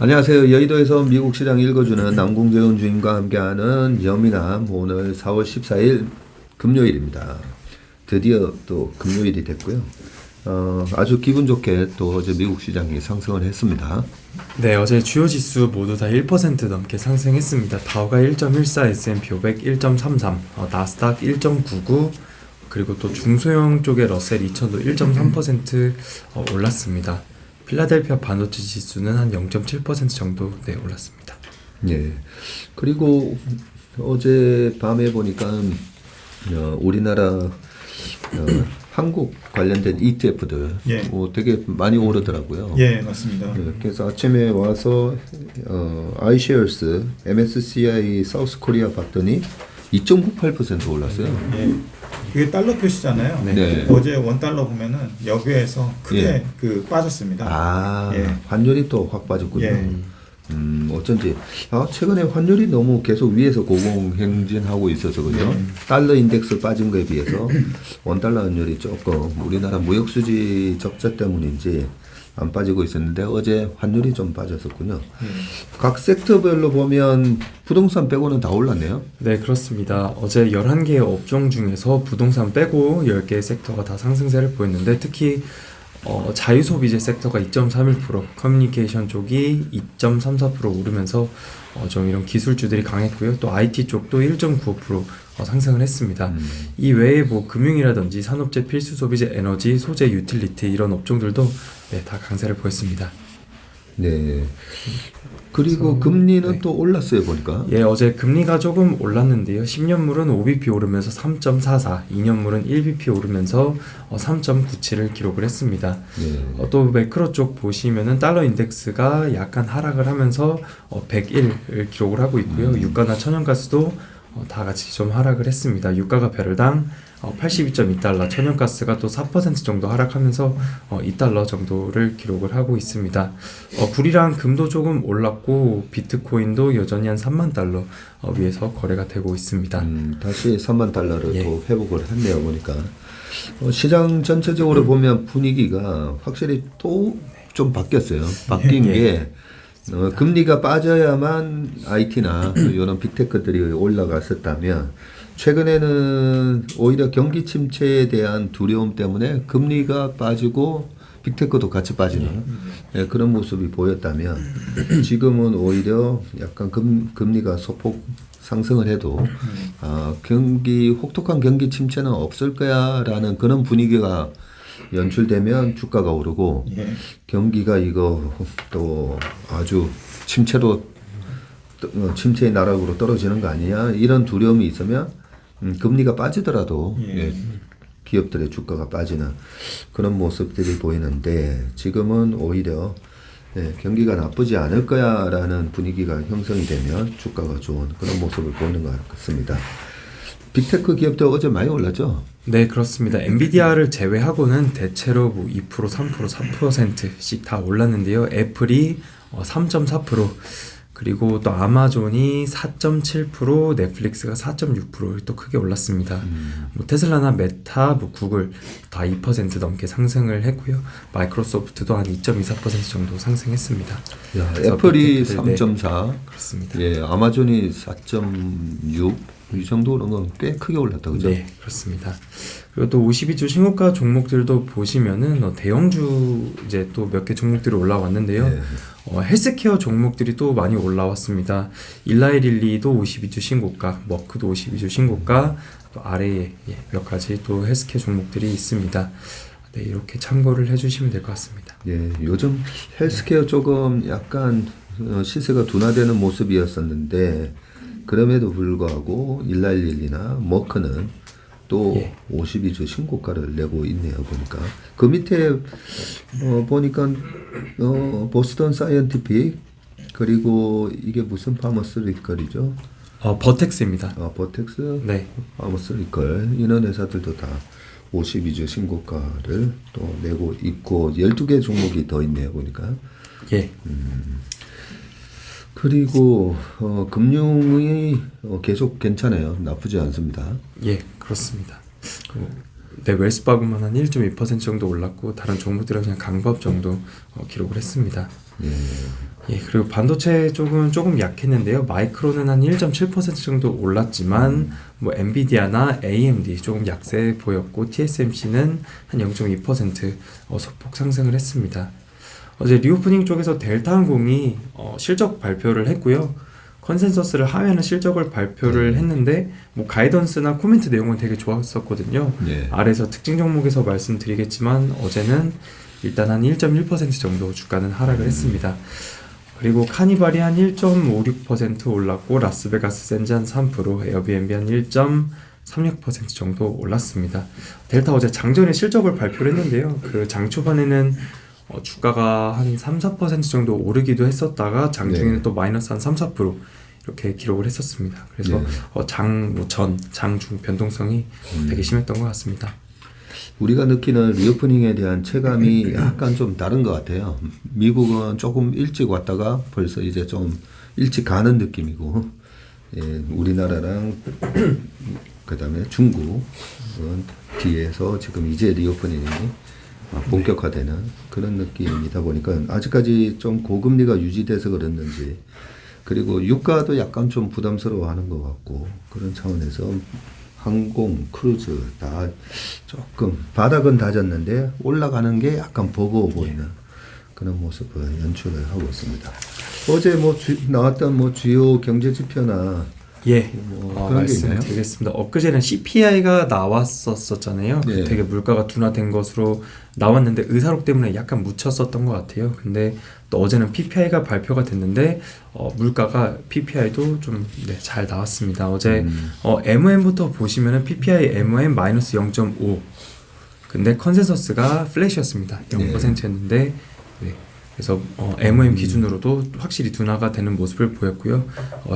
안녕하세요. 여의도에서 미국 시장 읽어주는 남궁재훈 주임과 함께하는 여미남 오늘 4월 14일 금요일입니다. 드디어 또 금요일이 됐고요. 아주 기분 좋게 또 어제 미국 시장이 상승을 했습니다. 네, 어제 주요 지수 모두 다 1% 넘게 상승했습니다. 다우가 1.14, S&P 500 1.33, 나스닥 1.99, 그리고 또 중소형 쪽의 러셀 2000도 1.3% 올랐습니다. 필라델피아 반도체 지수는 한 0.7% 정도 올랐습니다. 예. 그리고 어제 밤에 보니까 우리나라 한국 관련된 ETF들 되게 많이 오르더라고요. 예, 맞습니다. 그래서 아침에 와서 iShares, MSCI 사우스 코리아 봤더니 2.98% 올랐어요. 예. 그게 달러 표시잖아요. 네. 어제 원달러 보면은 여기에서 크게 빠졌습니다. 환율이 또 확 빠졌군요. 예. 어쩐지 최근에 환율이 너무 계속 위에서 고공행진하고 있어서 그죠? 달러 인덱스 빠진 거에 비해서 원달러 환율이 조금 우리나라 무역 수지 적자 때문인지 안 빠지고 있었는데 어제 환율이 좀 빠졌었군요. 각 섹터별로 보면 부동산 빼고는 다 올랐네요. 네, 그렇습니다. 어제 11개의 업종 중에서 부동산 빼고 10개의 섹터가 다 상승세를 보였는데 특히 자유소비재 섹터가 2.31%, 커뮤니케이션 쪽이 2.34% 오르면서 좀 이런 기술주들이 강했고요. 또 IT 쪽도 1.95% 상승을 했습니다. 이 외에 뭐 금융이라든지 산업재, 필수소비재, 에너지, 소재, 유틸리티 이런 업종들도 다 강세를 보였습니다. 네. 그리고 금리는 또 올랐어요 보니까. 예, 어제 금리가 조금 올랐는데요. 10년물은 5bp 오르면서 3.44, 2년물은 1bp 오르면서 3.97을 기록을 했습니다. 또 매크로 쪽 보시면은 달러 인덱스가 약간 하락을 하면서 101을 기록을 하고 있고요. 유가나 천연가스도 다 같이 좀 하락을 했습니다. 유가가 배럴당 82.2달러, 천연가스가 또 4% 정도 하락하면서 2달러 정도를 기록을 하고 있습니다. 불이랑 금도 조금 올랐고 비트코인도 여전히 한 3만 달러 위에서 거래가 되고 있습니다. 다시 3만 달러를 또 회복을 했네요 보니까. 시장 전체적으로 보면 분위기가 확실히 또 좀 바뀌었어요. 바뀐 게 금리가 빠져야만 IT나 이런 빅테크들이 올라갔었다면 최근에는 오히려 경기 침체에 대한 두려움 때문에 금리가 빠지고 빅테크도 같이 빠지는 그런 모습이 보였다면 지금은 오히려 약간 금리가 소폭 상승을 해도 혹독한 경기 침체는 없을 거야라는 그런 분위기가 연출되면 주가가 오르고 경기가 이거 또 아주 침체의 나락으로 떨어지는 거 아니냐 이런 두려움이 있으면 금리가 빠지더라도 기업들의 주가가 빠지는 그런 모습들이 보이는데 지금은 오히려 경기가 나쁘지 않을 거야라는 분위기가 형성이 되면 주가가 좋은 그런 모습을 보이는 것 같습니다. 빅테크 기업들 어제 많이 올랐죠? 네, 그렇습니다. 엔비디아를 제외하고는 대체로 뭐 2%, 3%, 4%씩 다 올랐는데요. 애플이 3.4%, 그리고 또 아마존이 4.7%, 넷플릭스가 4.6%또 크게 올랐습니다. 뭐 테슬라나 메타, 뭐 구글 다 2% 넘게 상승을 했고요. 마이크로소프트도 한 2.24% 정도 상승했습니다. 애플이 3.4, 그렇습니다. 예, 아마존이 4.6. 이 정도는 꽤 크게 올랐다, 그죠? 네, 그렇습니다. 그리고 또 52주 신고가 종목들도 보시면은 대형주 이제 또 몇 개 종목들이 올라왔는데요. 헬스케어 종목들이 또 많이 올라왔습니다. 일라이릴리도 52주 신고가, 머크도 52주 신고가, 또 아래에 몇 가지 또 헬스케어 종목들이 있습니다. 네, 이렇게 참고를 해주시면 될 것 같습니다. 예, 요즘 헬스케어 조금 약간 시세가 둔화되는 모습이었었는데. 그럼에도 불구하고 일라일릴리나 머크는 또 52주 신고가를 내고 있네요 보니까. 그 밑에 보니까 보스턴 사이언티픽 그리고 이게 무슨 파머스리컬이죠? 버텍스입니다. 버텍스, 파머스리컬 이런 회사들도 다 52주 신고가를 또 내고 있고 12개 종목이 더 있네요 보니까. 그리고 금융이 계속 괜찮아요. 나쁘지 않습니다. 예, 그렇습니다. 네, 웰스파고만 한 1.2% 정도 올랐고 다른 종목들은 그냥 강보합 정도 기록을 했습니다. 예, 그리고 반도체 쪽은 조금 약했는데요. 마이크론은 한 1.7% 정도 올랐지만 뭐 엔비디아나 AMD 조금 약세 보였고 TSMC는 한 0.2% 소폭 상승을 했습니다. 어제 리오프닝 쪽에서 델타항공이 실적 발표를 했고요. 컨센서스를 하회하는 실적을 발표를 했는데 뭐 가이던스나 코멘트 내용은 되게 좋았었거든요. 아래에서 특징 종목에서 말씀드리겠지만 어제는 일단 한 1.1% 정도 주가는 하락을 했습니다. 그리고 카니발이 한 1.56% 올랐고 라스베가스 샌즈 한 3%, 에어비앤비 한 1.36% 정도 올랐습니다. 델타 어제 장전에 실적을 발표를 했는데요. 그 장 초반에는 주가가 한 3-4% 정도 오르기도 했었다가 장중에는 또 마이너스 한 3-4% 이렇게 기록을 했었습니다. 그래서 장중 변동성이 되게 심했던 것 같습니다. 우리가 느끼는 리오프닝에 대한 체감이 약간 좀 다른 것 같아요. 미국은 조금 일찍 왔다가 벌써 이제 좀 일찍 가는 느낌이고, 우리나라랑 그다음에 중국은 뒤에서 지금 이제 리오프닝이 본격화되는 그런 느낌이다 보니까 아직까지 좀 고금리가 유지돼서 그랬는지, 그리고 유가도 약간 좀 부담스러워하는 것 같고, 그런 차원에서 항공, 크루즈 다 조금 바닥은 다졌는데 올라가는 게 약간 버거워 보이는 그런 모습을 연출을 하고 있습니다. 어제 뭐 나왔던 뭐 주요 경제 지표나 말씀드리겠습니다. 엊그제는 CPI가 나왔었잖아요. 되게 물가가 둔화된 것으로 나왔는데 의사록 때문에 약간 묻혔었던 것 같아요. 근데 또 어제는 PPI가 발표가 됐는데 물가가 PPI도 좀 잘 나왔습니다. 어제 MOM부터 보시면은 PPI MOM 마이너스 0.5. 근데 컨센서스가 플랫이었습니다. 0%였는데 그래서 MOM 기준으로도 확실히 둔화가 되는 모습을 보였고요.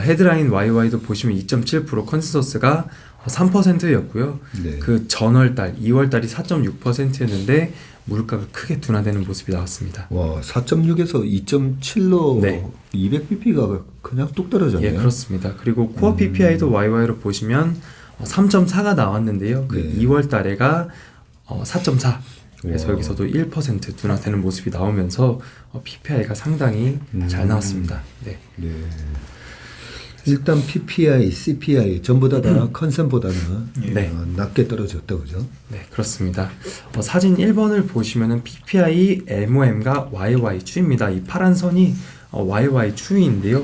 헤드라인 YY도 보시면 2.7% 컨센서스가 3%였고요. 그 전월달 2월달이 4.6%였는데 물가가 크게 둔화되는 모습이 나왔습니다. 와, 4.6에서 2.7로 200bp가 그냥 뚝 떨어졌네요. 예, 그렇습니다. 그리고 코어 PPI도 YY로 보시면 3.4가 나왔는데요. 그 2월달에가 4.4. 그래서 여기서도 1% 둔화되는 모습이 나오면서 PPI가 상당히 잘 나왔습니다. 네. 일단 PPI, CPI 전부 다 컨센보다는 낮게 떨어졌다, 그죠? 네, 그렇습니다. 사진 1번을 보시면은 PPI, MOM과 YY 추입니다. 이 파란 선이 YY 추이인데요.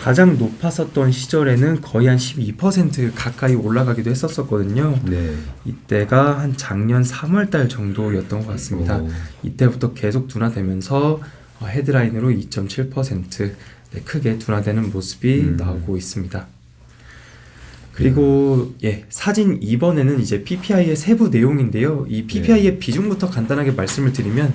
가장 높았었던 시절에는 거의 한 12% 가까이 올라가기도 했었거든요. 이때가 한 작년 3월달 정도였던 것 같습니다. 이때부터 계속 둔화되면서 헤드라인으로 2.7% 크게 둔화되는 모습이 나오고 있습니다. 그리고 사진 2번에는 이제 PPI의 세부 내용인데요. 이 PPI의 비중부터 간단하게 말씀을 드리면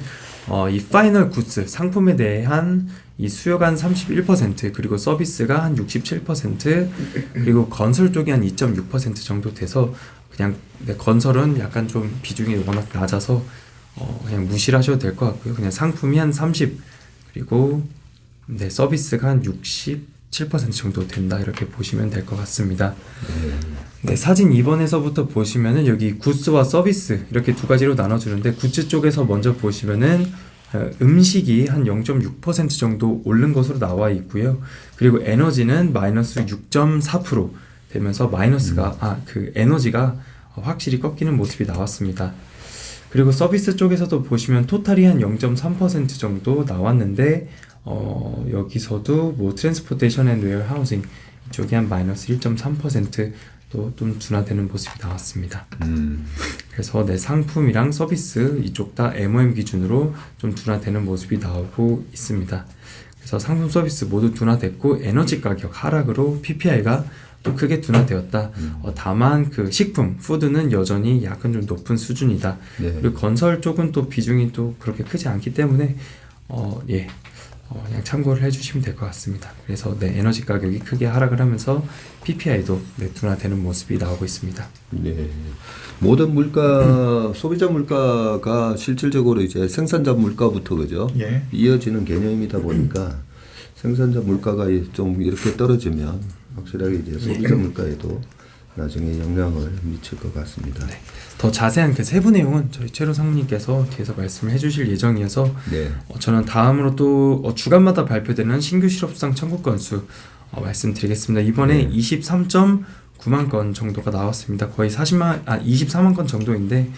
이 파이널 굿즈 상품에 대한 이 수요가 한 31%, 그리고 서비스가 한 67%, 그리고 건설 쪽이 한 2.6% 정도 돼서 그냥 건설은 약간 좀 비중이 워낙 낮아서 그냥 무시를 하셔도 될 것 같고요. 그냥 상품이 한 30, 그리고 서비스가 한 67% 정도 된다, 이렇게 보시면 될 것 같습니다. 사진 2번에서부터 보시면은 여기 굿즈와 서비스 이렇게 두 가지로 나눠주는데, 굿즈 쪽에서 먼저 보시면은 음식이 한 0.6% 정도 오른 것으로 나와 있고요. 그리고 에너지는 마이너스 6.4% 되면서 마이너스가 그 에너지가 확실히 꺾이는 모습이 나왔습니다. 그리고 서비스 쪽에서도 보시면 토탈이 한 0.3% 정도 나왔는데 여기서도 뭐 트랜스포테이션 앤 웨어하우징 이쪽이 한 마이너스 1.3% 또 좀 둔화되는 모습이 나왔습니다. 그래서 상품이랑 서비스 이쪽 다 MOM 기준으로 좀 둔화되는 모습이 나오고 있습니다. 그래서 상품 서비스 모두 둔화됐고 에너지 가격 하락으로 PPI가 또 크게 둔화되었다. 다만 그 식품, 푸드는 여전히 약간 좀 높은 수준이다. 그리고 건설 쪽은 또 비중이 또 그렇게 크지 않기 때문에 그냥 참고를 해주시면 될 것 같습니다. 그래서 에너지 가격이 크게 하락을 하면서 PPI도 둔화되는 모습이 나오고 있습니다. 모든 물가, 소비자 물가가 실질적으로 이제 생산자 물가부터 그죠? 이어지는 개념이다 보니까 생산자 물가가 좀 이렇게 떨어지면 확실하게 이제 소비자 물가에도 나중에 영향을 미칠 것 같습니다. 네. 더 자세한 그 세부 내용은 저희 최로 상무님께서 뒤에서 말씀을 해주실 예정이어서 네. 저는 다음으로 또 주간마다 발표되는 신규 실업수당 청구 건수 말씀드리겠습니다. 이번에 23.9만 건 정도가 나왔습니다. 거의 24만 건 정도인데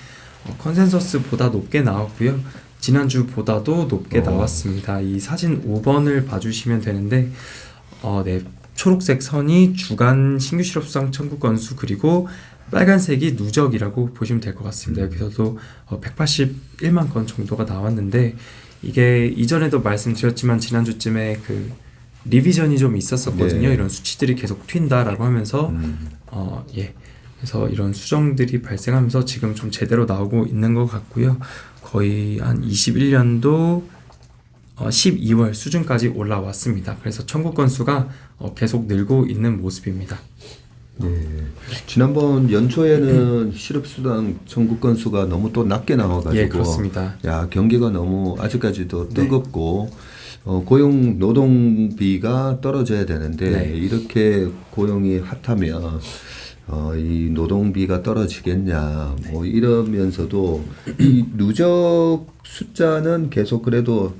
컨센서스보다 높게 나왔고요. 지난주보다도 높게 나왔습니다. 이 사진 5번을 봐주시면 되는데 네, 초록색 선이 주간 신규 실업수당 청구 건수 그리고 빨간색이 누적이라고 보시면 될 것 같습니다. 여기서도 181만 건 정도가 나왔는데 이게 이전에도 말씀드렸지만 지난주쯤에 그 리비전이 좀 있었었거든요. 네. 이런 수치들이 계속 튄다라고 하면서 그래서 이런 수정들이 발생하면서 지금 좀 제대로 나오고 있는 것 같고요. 거의 한 21년도 12월 수준까지 올라왔습니다. 그래서 청구 건수가 계속 늘고 있는 모습입니다. 네. 지난번 연초에는 실업수당 청구 건수가 너무 또 낮게 나와가지고 예, 그렇습니다. 야 경기가 너무 아직까지도 뜨겁고 고용 노동비가 떨어져야 되는데 네. 이렇게 고용이 핫하면 이 노동비가 떨어지겠냐 뭐 이러면서도 이 누적 숫자는 계속 그래도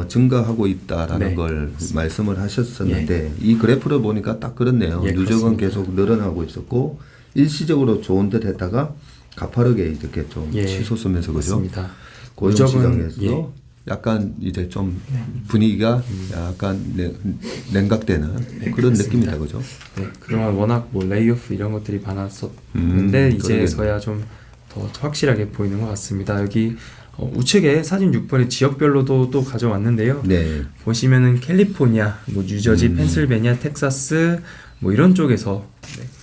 증가하고 있다라는 네. 걸 말씀을 하셨었는데 이 그래프를 보니까 딱 그렇네요. 예, 누적은 그렇습니다. 계속 늘어나고 있었고 일시적으로 좋은 듯 했다가 가파르게 이렇게 좀 치솟으면서 그죠? 맞습니다. 고용 누적은, 시장에서도 약간 이제 좀 분위기가 약간 냉각되는 그런 느낌이다 그죠? 네, 그동안 워낙 뭐 레이오프 이런 것들이 많았었는데 이제서야 좀 더 확실하게 보이는 것 같습니다. 여기 우측에 사진 6번에 지역별로도 또 가져왔는데요. 네. 보시면은 캘리포니아, 뭐 뉴저지, 펜실베니아, 텍사스 뭐 이런 쪽에서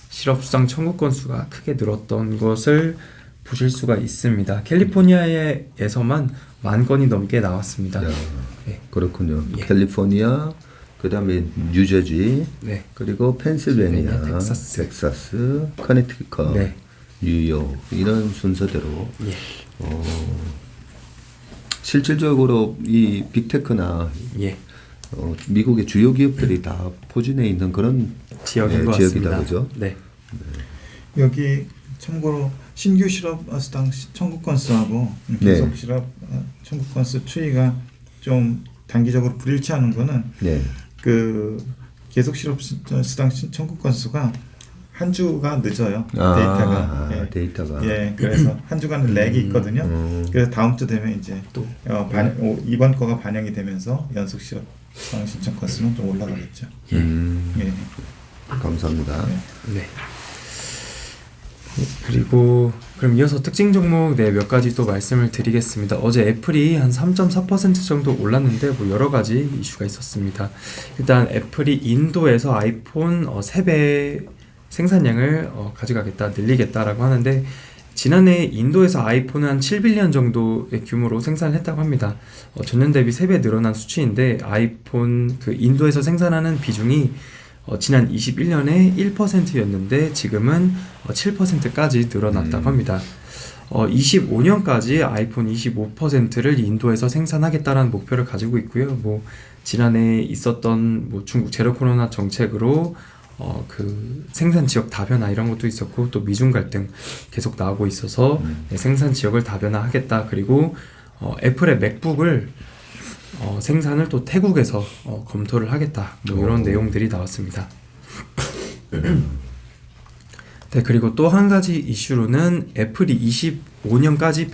실업수당 청구 건수가 크게 늘었던 것을 보실 수가 있습니다. 캘리포니아에서만 10,000건이 넘게 나왔습니다. 야, 네. 그렇군요. 캘리포니아, 그다음에 뉴저지, 네. 그리고 펜실베니아, 텍사스, 커네티컷, 네. 뉴욕 이런 순서대로 예. 실질적으로 이 빅테크나 예. 미국의 주요 기업들이 다 포진해 있는 그런 지역인 것 지역이다, 같습니다. 그죠? 네. 여기 참고로 신규 실업수당 청구 건수하고 계속 실업 청구 건수 추이가 좀 단기적으로 불일치하는 거는 네. 그 계속 실업수당 청구 건수가 한 주가 늦어요. 데이터가. 예, 그래서 한 주간은 렉이 있거든요. 그래서 다음 주 되면 이제 또 이번 거가 반영이 되면서 연속 실업수당 신청 건수는 좀 올라가겠죠. 예. 감사합니다. 네. 그리고 그럼 이어서 특징 종목 몇 가지 또 말씀을 드리겠습니다. 어제 애플이 한 3.4% 정도 올랐는데 뭐 여러 가지 이슈가 있었습니다. 일단 애플이 인도에서 아이폰 3배 생산량을 가져가겠다, 늘리겠다라고 하는데 지난해 인도에서 아이폰은 한 7빌리언 정도의 규모로 생산을 했다고 합니다. 전년 대비 3배 늘어난 수치인데 아이폰 그 인도에서 생산하는 비중이 지난 21년에 1%였는데 지금은 7%까지 늘어났다고 합니다. 25년까지 아이폰 25%를 인도에서 생산하겠다라는 목표를 가지고 있고요. 뭐 지난해 있었던 뭐 중국 제로 코로나 정책으로 그 생산 지역 다변화 이런 것도 있었고 또 미중 갈등 계속 나오고 있어서 생산 지역을 다변화하겠다. 그리고 애플의 맥북을 생산을 또 태국에서 검토를 하겠다. 뭐 이런 내용들이 나왔습니다. 네, 그리고 또 한 가지 이슈로는 애플이 25년까지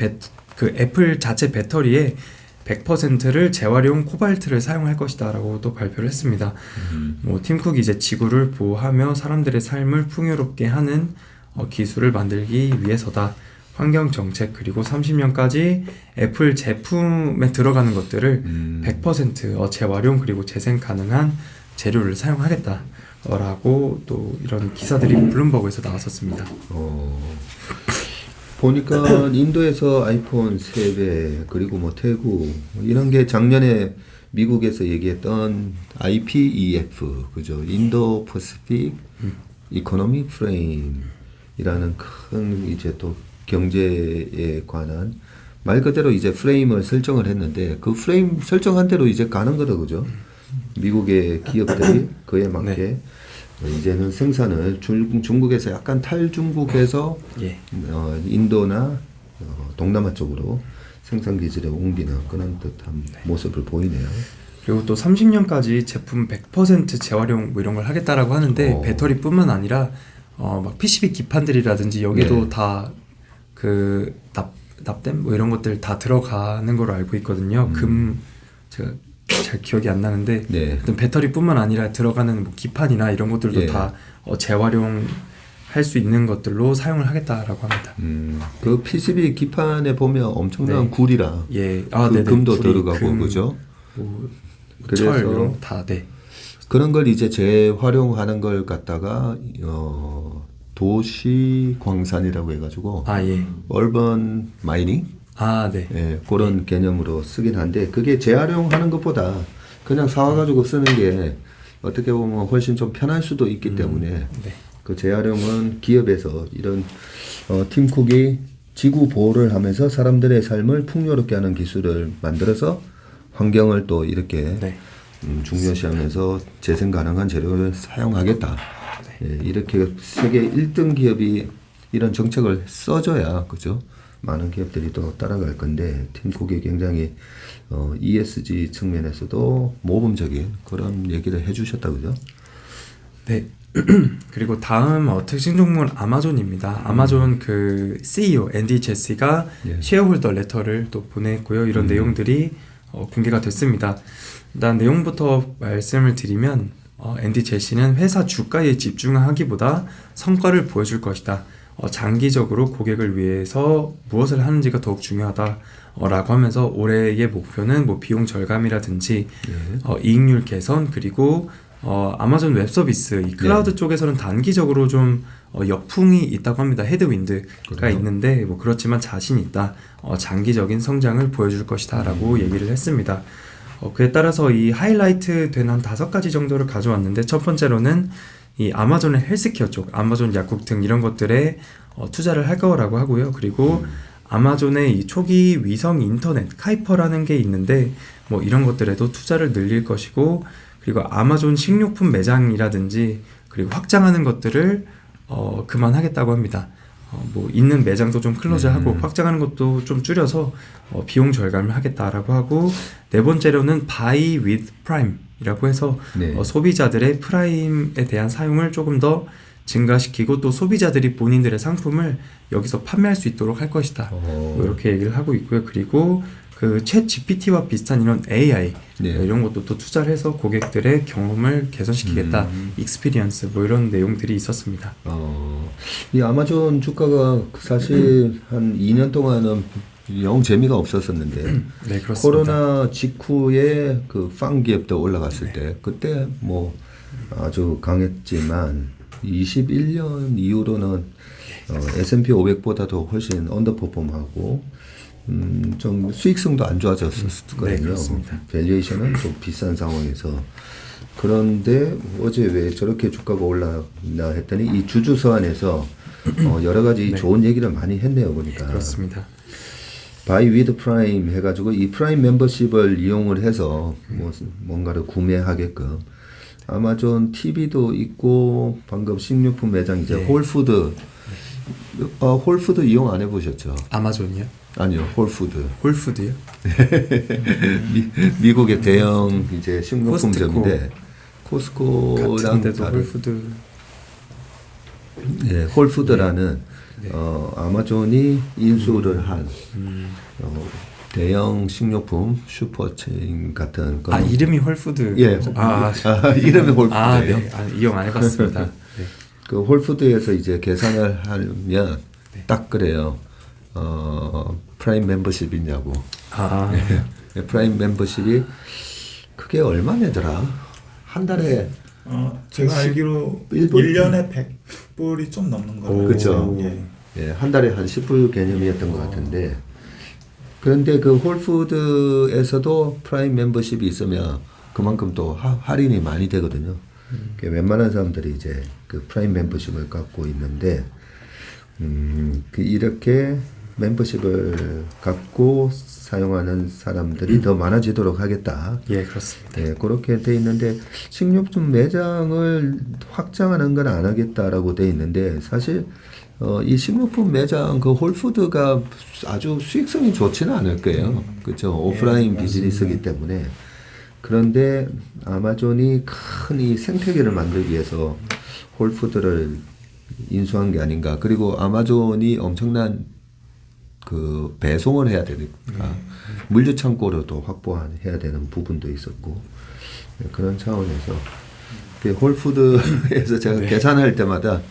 그 애플 자체 배터리에 100%를 재활용 코발트를 사용할 것이다라고 또 발표를 했습니다. 뭐 팀쿡이 이제 지구를 보호하며 사람들의 삶을 풍요롭게 하는 기술을 만들기 위해서다. 환경 정책 그리고 30년까지 애플 제품에 들어가는 것들을 100% 재활용 그리고 재생 가능한 재료를 사용하겠다라고 또 이런 기사들이 블룸버그에서 나왔었습니다. 보니까 인도에서 아이폰 3배 그리고 뭐 태국 이런 게 작년에 미국에서 얘기했던 IPEF 그죠? 인도 퍼시픽 이코노미 프레임이라는 큰 이제 또 경제에 관한 말 그대로 이제 프레임을 설정을 했는데 그 프레임 설정한 대로 이제 가는 거다 그죠? 미국의 기업들이 그에 맞게 이제는 생산을 중국에서 약간 탈중국에서 예. 인도나 동남아 쪽으로 생산 기지를 옮기는 그런 듯한 모습을 보이네요. 그리고 또 30년까지 제품 100% 재활용 뭐 이런 걸 하겠다라고 하는데 배터리뿐만 아니라 막 PCB 기판들이라든지 여기도 네. 다 그 납땜 뭐 이런 것들 다 들어가는 걸로 알고 있거든요. 제가 잘 기억이 안 나는데 네. 어떤 배터리뿐만 아니라 들어가는 뭐 기판이나 이런 것들도 예. 다 재활용 할 수 있는 것들로 사용을 하겠다라고 합니다. 그 PCB 기판에 보면 엄청난 네. 굴이랑 예, 그 네네. 금도 구리, 들어가고 금, 그죠? 뭐 그래서 철 이런 거 다 네. 그런 걸 이제 재활용하는 걸 갖다가 도시 광산이라고 해가지고 예. 얼번 마이닝 네. 예, 그런 개념으로 쓰긴 한데 그게 재활용하는 것보다 그냥 사와가지고 쓰는 게 어떻게 보면 훨씬 좀 편할 수도 있기 때문에 네. 그 재활용은 기업에서 이런 팀쿡이 지구 보호를 하면서 사람들의 삶을 풍요롭게 하는 기술을 만들어서 환경을 또 이렇게 네. 중요시하면서 재생 가능한 재료를 사용하겠다. 예, 이렇게 세계 1등 기업이 이런 정책을 써줘야 그죠? 많은 기업들이 또 따라갈 건데 팀쿡이 굉장히 ESG 측면에서도 모범적인 그런 얘기를 해주셨다 그죠? 네. 그리고 다음 특징 종목은 아마존입니다. 아마존 그 CEO 앤디 제시가 예. 쉐어홀더 레터를 또 보냈고요. 이런 내용들이 공개가 됐습니다. 일단 내용부터 말씀을 드리면 앤디 제시는 회사 주가에 집중하기보다 성과를 보여줄 것이다. 장기적으로 고객을 위해서 무엇을 하는지가 더욱 중요하다. 라고 하면서 올해의 목표는 뭐 비용 절감이라든지 이익률 개선 그리고 아마존 웹 서비스 이 클라우드 쪽에서는 단기적으로 좀 역풍이 있다고 합니다. 헤드윈드가 그래요? 있는데 뭐 그렇지만 자신 있다. 장기적인 성장을 보여줄 것이다라고 얘기를 했습니다. 그에 따라서 이 하이라이트 된 한 5가지 정도를 가져왔는데 첫 번째로는 이 아마존의 헬스케어 쪽, 아마존 약국 등 이런 것들에 투자를 할 거라고 하고요. 그리고 아마존의 이 초기 위성 인터넷 카이퍼라는 게 있는데 뭐 이런 것들에도 투자를 늘릴 것이고 그리고 아마존 식료품 매장이라든지 그리고 확장하는 것들을 그만하겠다고 합니다. 뭐 있는 매장도 좀 클로즈하고 확장하는 것도 좀 줄여서 비용 절감을 하겠다라고 하고 네 번째로는 Buy with Prime이라고 해서 네. 소비자들의 프라임에 대한 사용을 조금 더 증가시키고 또 소비자들이 본인들의 상품을 여기서 판매할 수 있도록 할 것이다. 뭐 이렇게 얘기를 하고 있고요. 그리고 그 챗 GPT와 비슷한 이런 AI 네. 이런 것도 또 투자를 해서 고객들의 경험을 개선시키겠다. 익스피리언스 뭐 이런 내용들이 있었습니다. 이 아마존 주가가 사실 한 2년 동안은 영 재미가 없었었는데 네, 그렇습니다. 코로나 직후에 그 팡 기업도 올라갔을 때 그때 뭐 아주 강했지만 21년 이후로는 S&P 500보다도 훨씬 언더퍼폼하고 좀 수익성도 안 좋아졌었거든요. 네, 그렇습니다. 밸류에이션은 좀 비싼 상황에서 그런데 어제 왜 저렇게 주가가 올랐나 했더니 이 주주 서한에서 여러 가지 좋은 얘기를 많이 했네요 보니까. 그렇습니다. Buy with Prime 해가지고 이 프라임 멤버십을 이용을 해서 뭔가를 구매하게끔 아마존 TV도 있고 방금 식료품 매장 이제 홀푸드 홀푸드 이용 안 해보셨죠? 아마존이요? 아니요 홀푸드 홀푸드요? 미국의 대형 이제 식료품점인데 코스코랑 같은 데도 다른 홀푸드 네, 홀푸드라는 아마존이 인수를 한 대형 식료품 슈퍼체인 같은 그런 이름이 홀푸드. 예, 이름이 홀푸드예요. 네. 이용 안 해봤습니다. 네. 그 홀푸드에서 이제 계산을 하면 딱 그래요. 프라임 멤버십이냐고. 프라임 멤버십이 그게 얼마냐더라? 한 달에 제가 알기로 1년에 100불이 좀 넘는 거예요. 그렇죠. 예, 한 달에 한 10불 개념이었던 것 같은데 그런데 그 홀푸드에서도 프라임 멤버십이 있으면 그만큼 또 할인이 많이 되거든요. 웬만한 사람들이 이제 그 프라임 멤버십을 갖고 있는데 이렇게 멤버십을 갖고 사용하는 사람들이 더 많아지도록 하겠다. 예, 그렇습니다. 네, 그렇게 돼 있는데 식료품 매장을 확장하는 건 안 하겠다라고 돼 있는데 사실 이 식료품 매장 그 홀푸드가 아주 수익성이 좋지는 않을 거예요. 그렇죠. 오프라인 비즈니스이기 때문에. 그런데 아마존이 큰 이 생태계를 만들기 위해서 홀푸드를 인수한 게 아닌가. 그리고 아마존이 엄청난 그 배송을 해야 되니까 물류 창고로도 확보해야 되는 부분도 있었고 그런 차원에서 홀푸드에서 제가 계산할 때마다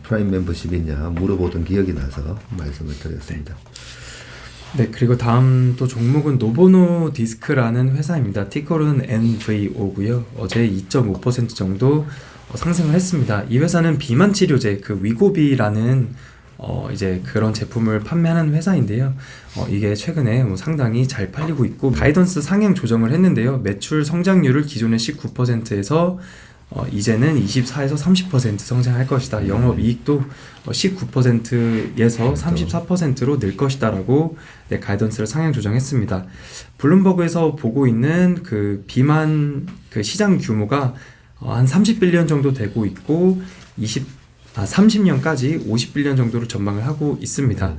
프라임 멤버십이냐 물어보던 기억이 나서 말씀을 드렸습니다. 네, 그리고 다음 또 종목은 노보노 디스크라는 회사입니다. 티커로는 NVO고요. 어제 2.5% 정도 상승을 했습니다. 이 회사는 비만 치료제 그 위고비라는 이제 그런 제품을 판매하는 회사인데요. 이게 최근에 상당히 잘 팔리고 있고 가이던스 상향 조정을 했는데요. 매출 성장률을 기존의 19%에서 이제는 24에서 30% 성장할 것이다. 영업이익도 19%에서 34%로 늘 것이다라고 가이던스를 상향 조정했습니다. 블룸버그에서 보고 있는 그 비만 그 시장 규모가 한 30빌리언 정도 되고 있고 30년까지 50빌리언 정도로 전망을 하고 있습니다.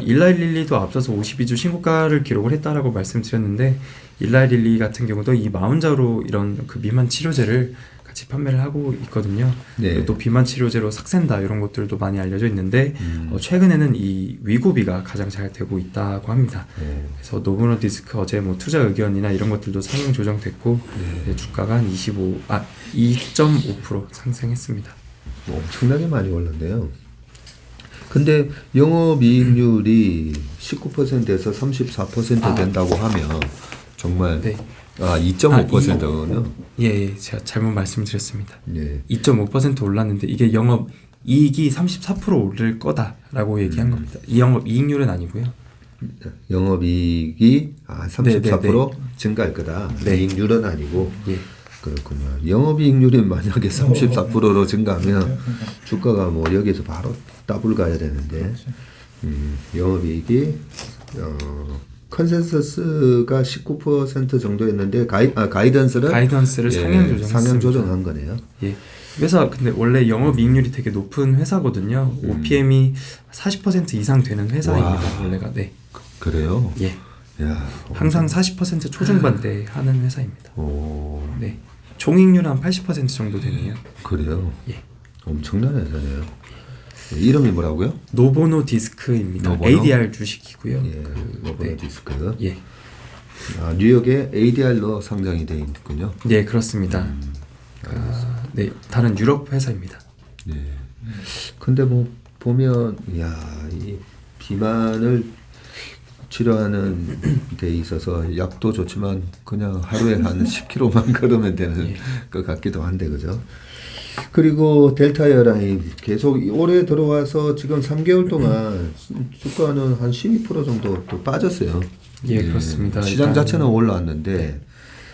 일라이릴리도 앞서서 52주 신고가를 기록을 했다라고 말씀드렸는데 일라이릴리 같은 경우도 이 마운자로 이런 그 비만 치료제를 같이 판매를 하고 있거든요. 네. 또 비만 치료제로 삭센다 이런 것들도 많이 알려져 있는데 최근에는 이 위고비가 가장 잘 되고 있다고 합니다. 그래서 노보노 디스크 어제 뭐 투자 의견이나 이런 것들도 상향 조정됐고 주가가 한 2.5% 상승했습니다. 엄청나게 많이 올랐네요. 근데 영업이익률이 19%에서 34% 된다고 하면 정말 네. 2.5%는 예, 제가 잘못 말씀드렸습니다. 네. 2.5% 올랐는데 이게 영업 이익이 34% 오를 거다라고 얘기한 겁니다. 이 영업 이익률은 아니고요. 영업이익이 34% 네. 증가할 거다. 네. 이익률은 아니고. 예. 그렇군요. 영업이익률이 만약에 34%로 증가하면 주가가 뭐 여기서 바로 더블 가야 되는데 영업이익이 컨센서스가 19% 정도였는데 가이던스를 상향 상향 조정한 거네요. 예. 회사 근데 원래 영업이익률이 되게 높은 회사거든요. OPM이 40% 이상 되는 회사입니다. 원래가 네. 그래요? 예. 야, 항상 40% 초중반대 하는 회사입니다. 오. 네. 총익률 한 80% 정도 되네요. 그래요? 예. 엄청난 회사네요. 이름이 뭐라고요? 노보노 디스크입니다. 노보노? ADR 주식이고요. 예, 노보노 디스크. 예. 뉴욕에 ADR로 상장이 되어 있군요. 네, 그렇습니다. 네, 다른 유럽 회사입니다. 네. 근데 뭐 보면 이 비만을 치료하는 데 있어서 약도 좋지만 그냥 하루에 한 10km만 걸으면 되는 것 같기도 한데 그죠? 그리고 델타 에어라인 계속 올해 들어와서 지금 3개월 동안 주가는 한 12% 정도 또 빠졌어요. 예, 그렇습니다. 시장 자체는 올라왔는데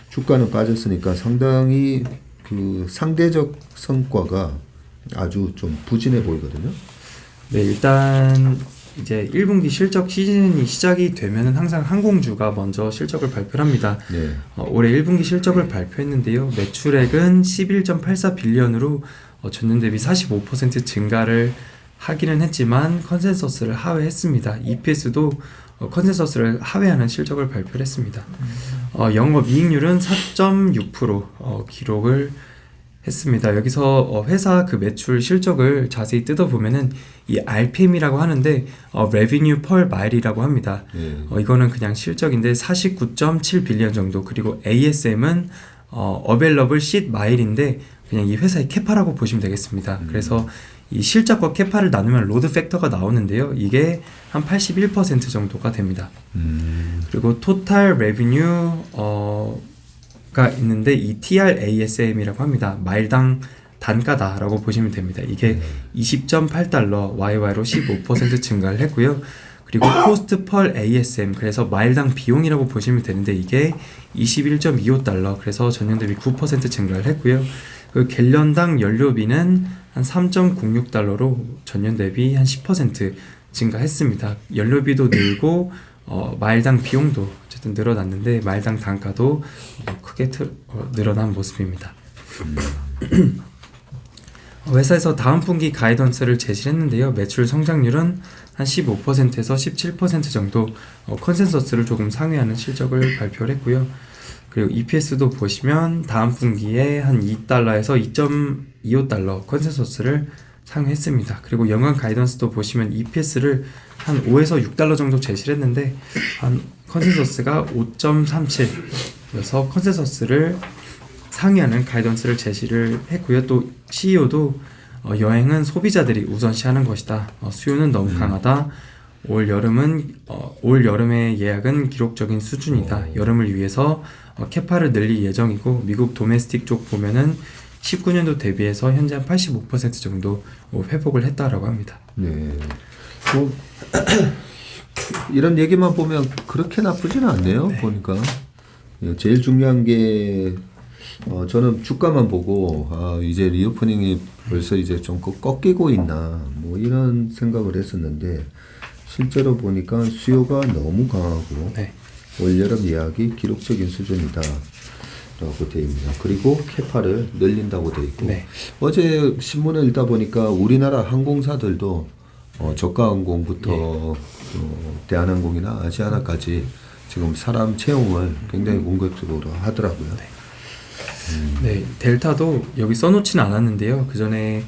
주가는 빠졌으니까 상당히 그 상대적 성과가 아주 좀 부진해 보이거든요. 네, 일단 이제 1분기 실적 시즌이 시작이 되면은 항상 항공주가 먼저 실적을 발표를 합니다. 네. 올해 1분기 실적을 발표했는데요. 매출액은 11.84 빌리언으로 전년 대비 45% 증가를 하기는 했지만 컨센서스를 하회했습니다. EPS도 컨센서스를 하회하는 실적을 발표를 했습니다. 영업이익률은 4.6% 기록을 했습니다. 여기서 회사 그 매출 실적을 자세히 뜯어보면은 이 RPM이라고 하는데 Revenue per Mile이라고 합니다. 이거는 그냥 실적인데 49.7 빌리언 정도, 그리고 ASM은 Available Seat Mile인데 그냥 이 회사의 캐파라고 보시면 되겠습니다. 그래서 이 실적과 캐파를 나누면 로드 팩터가 나오는데요. 이게 한 81% 정도가 됩니다. 그리고 Total Revenue 가 있는데 이 TRASM이라고 합니다. 마일당 단가다라고 보시면 됩니다. 이게 20.8달러 YY로 15% 증가를 했고요. 그리고 Cost per ASM, 그래서 마일당 비용이라고 보시면 되는데 이게 21.25달러, 그래서 전년 대비 9% 증가를 했고요. 그 갤런당 연료비는 한 3.06달러로 전년 대비 한 10% 증가했습니다. 연료비도 늘고 마일당 비용도 어쨌든 늘어났는데 마일당 단가도 크게 늘어난 모습입니다. 회사에서 다음 분기 가이던스를 제시했는데요. 매출 성장률은 한 15%에서 17% 정도 컨센서스를 조금 상회하는 실적을 발표를 했고요. 그리고 EPS도 보시면 다음 분기에 한 2달러에서 2.25달러 컨센서스를 상회했습니다. 그리고 연간 가이던스도 보시면 EPS를 한 5에서 6달러 정도 제시를 했는데 한 컨센서스가 5.37여서 컨센서스를 상회하는 가이던스를 제시를 했고요. 또 CEO도 여행은 소비자들이 우선시하는 것이다. 수요는 너무 강하다. 올 여름의 예약은 기록적인 수준이다. 여름을 위해서 캐파를 늘릴 예정이고 미국 도메스틱 쪽 보면은 19년도 대비해서 현재 한 85% 정도 회복을 했다라고 합니다. 네. 이런 얘기만 보면 그렇게 나쁘지는 않네요. 네. 보니까 제일 중요한 게 저는 주가만 보고 이제 리오프닝이 벌써 이제 좀 꺾이고 있나 뭐 이런 생각을 했었는데 실제로 보니까 수요가 너무 강하고 네. 올여름 예약이 기록적인 수준이다 라고 되어 있습니다. 그리고 캐파를 늘린다고 되어 있고 네. 어제 신문을 읽다 보니까 우리나라 항공사들도 저가항공부터 대한항공이나 아시아나까지 지금 사람 채용을 굉장히 공격적으로 하더라고요. 네, 델타도 여기 써놓지는 않았는데요. 그 전에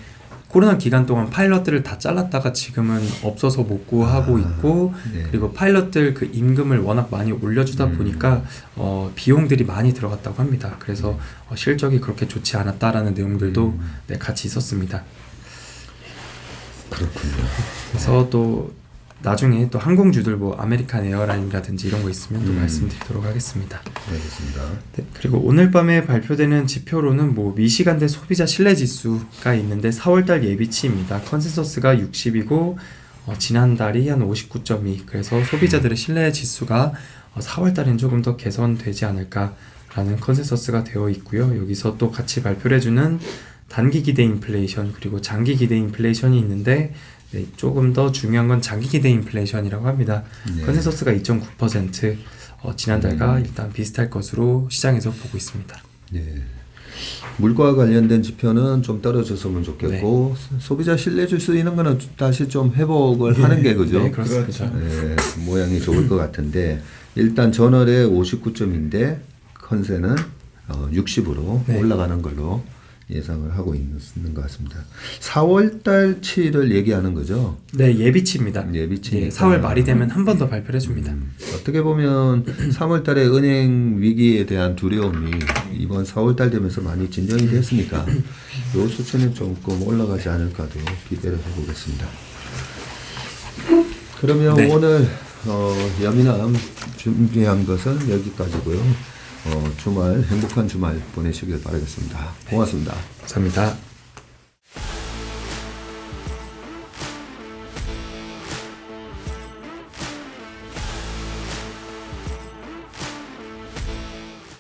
코로나 기간 동안 파일럿들을 다 잘랐다가 지금은 없어서 못 구하고 있고 네. 그리고 파일럿들 그 임금을 워낙 많이 올려주다 보니까 비용들이 많이 들어갔다고 합니다. 그래서 실적이 그렇게 좋지 않았다라는 내용들도 네, 같이 있었습니다. 그렇군요. 그래서 또 나중에 또 항공주들 뭐 아메리칸 에어라인이라든지 이런 거 있으면 또 말씀드리도록 하겠습니다. 네, 알겠습니다. 네, 그리고 오늘 밤에 발표되는 지표로는 뭐 미시간대 소비자 신뢰 지수가 있는데 4월달 예비치입니다. 컨센서스가 60이고 지난달이 한 59.2. 그래서 소비자들의 신뢰 지수가 4월달엔 조금 더 개선되지 않을까라는 컨센서스가 되어 있고요. 여기서 또 같이 발표를 해주는 단기 기대 인플레이션 그리고 장기 기대 인플레이션이 있는데 네, 조금 더 중요한 건 장기 기대 인플레이션이라고 합니다. 네. 컨센서스가 2.9%, 지난달과 일단 비슷할 것으로 시장에서 보고 있습니다. 네. 물과 관련된 지표는 좀 떨어졌으면 좋겠고 소비자 신뢰 지수 이런 거는 다시 좀 회복을 하는 게 그죠? 네, 그렇습니다. 네, 모양이 좋을 것 같은데 일단 전월에 59점인데 컨센은 60으로 네. 올라가는 걸로 예상을 하고 있는 것 같습니다. 4월달치를 얘기하는 거죠? 네, 예비치입니다. 예비치. 예, 4월 말이 되면 한 번 더 발표를 해줍니다. 어떻게 보면 3월달에 은행 위기에 대한 두려움이 이번 4월달 되면서 많이 진정이 됐으니까 이 수치는 조금 올라가지 않을까도 기대를 해보겠습니다. 그러면 네. 오늘 여미남 준비한 것은 여기까지고요. 주말 행복한 주말 보내시길 바라겠습니다. 고맙습니다. 감사합니다.